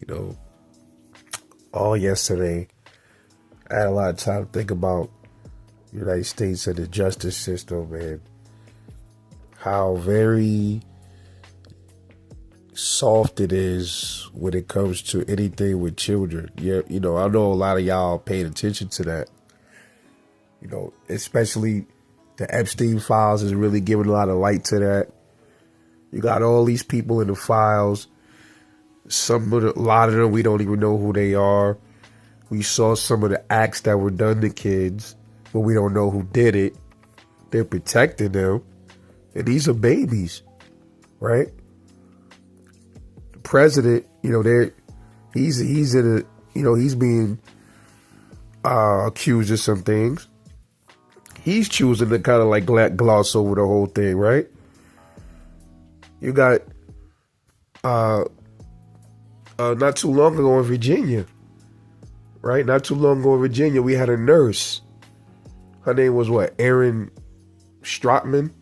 You know, all yesterday, I had a lot of time to think about the United States and the justice system and how very soft it is when it comes to anything with children. Yeah, I know a lot of y'all paying attention to that. Especially the Epstein files is really giving a lot of light to that. You got all these people in the files. A lot of them we don't even know who they are. We saw some of the acts that were done to kids, but we don't know who did it. They're protecting them, and these are babies, right? The president, he's being accused of some things. He's choosing to kind of like gloss over the whole thing, right? You got not too long ago in Virginia, right? Not too long ago in Virginia, we had a nurse. Her name was Erin Stratman.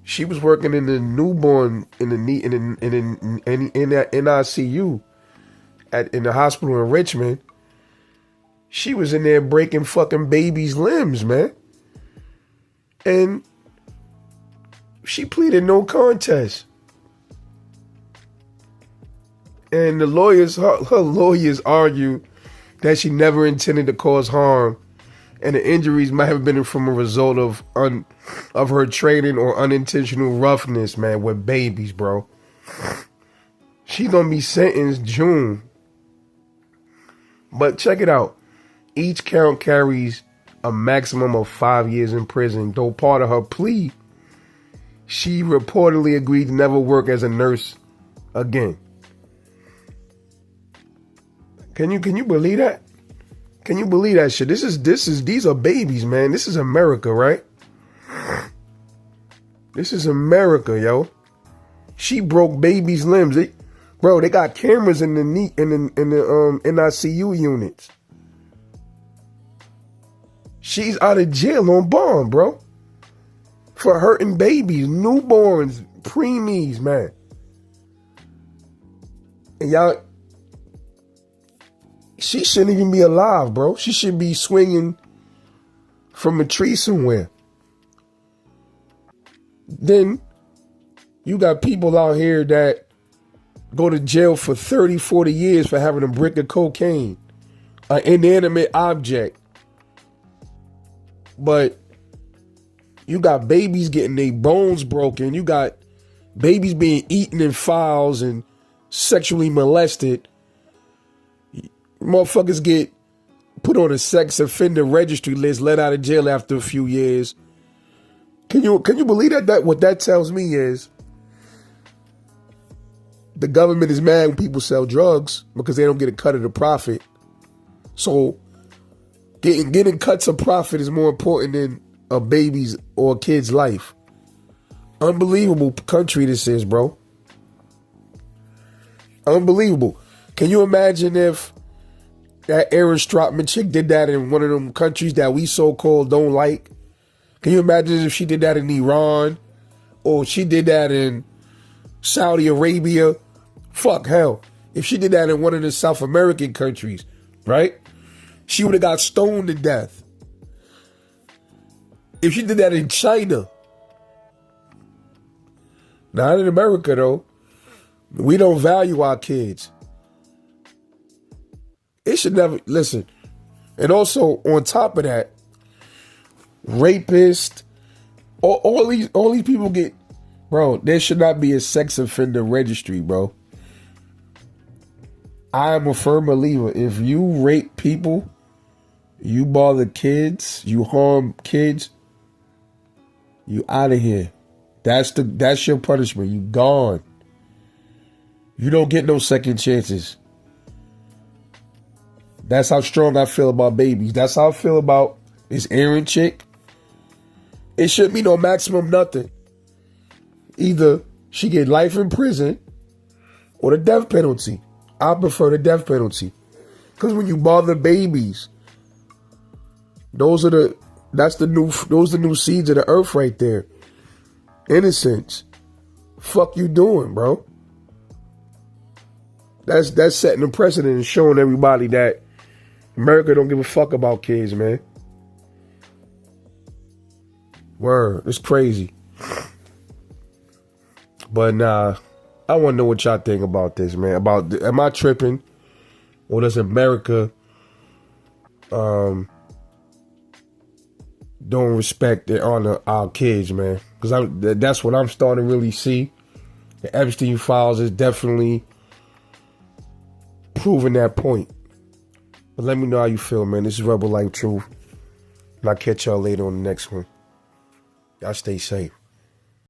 She was working in the newborn in the NICU in the hospital in Richmond. She was in there breaking fucking babies' limbs, man. And she pleaded no contest. And the lawyers, her lawyers argue that she never intended to cause harm, and the injuries might have been from a result of her training or unintentional roughness, man, with babies, bro. She's gonna be sentenced June. But check it out. Each count carries a maximum of 5 years in prison, though part of her plea, she reportedly agreed to never work as a nurse again. Can you believe that? Can you believe that shit? These are babies, man. This is America, right? This is America, yo. She broke babies' limbs. They got cameras in the NICU units. She's out of jail on bond, bro. For hurting babies, newborns, preemies, man. And y'all, she shouldn't even be alive, bro. She should be swinging from a tree somewhere. Then you got people out here that go to jail for 30, 40 years for having a brick of cocaine, an inanimate object. But you got babies getting their bones broken. You got babies being eaten in files and sexually molested. Motherfuckers get put on a sex offender registry list, let out of jail after a few years. Can you believe that? What that tells me is the government is mad when people sell drugs because they don't get a cut of the profit. So getting cuts of profit is more important than a baby's or a kid's life. Unbelievable country this is, bro. Unbelievable. Can you imagine if that Erin Stratman chick did that in one of them countries that we so-called don't like? Can you imagine if she did that in Iran? Or she did that in Saudi Arabia? Fuck, hell. If she did that in one of the South American countries, right? She would have got stoned to death. If she did that in China. Not in America, though. We don't value our kids. It should never, listen. And also, on top of that, rapists, all these people get, bro, there should not be a sex offender registry, bro. I am a firm believer. If you rape people, you bother kids, you harm kids, you out of here. That's your punishment. You gone. You don't get no second chances. That's how strong I feel about babies. That's how I feel about this Erin chick. It shouldn't be no maximum nothing. Either she get life in prison or the death penalty. I prefer the death penalty. Because when you bother babies, those are the new seeds of the earth right there. Innocence. Fuck you doing, bro? That's setting a precedent and showing everybody that America don't give a fuck about kids, man. Word, it's crazy. But nah, I want to know what y'all think about this, man. Am I tripping, or does America don't respect and honor our kids, man? Because that's what I'm starting to really see. The Epstein files is definitely proving that point. But let me know how you feel, man. This is Rebel Life Truth. And I'll catch y'all later on the next one. Y'all stay safe.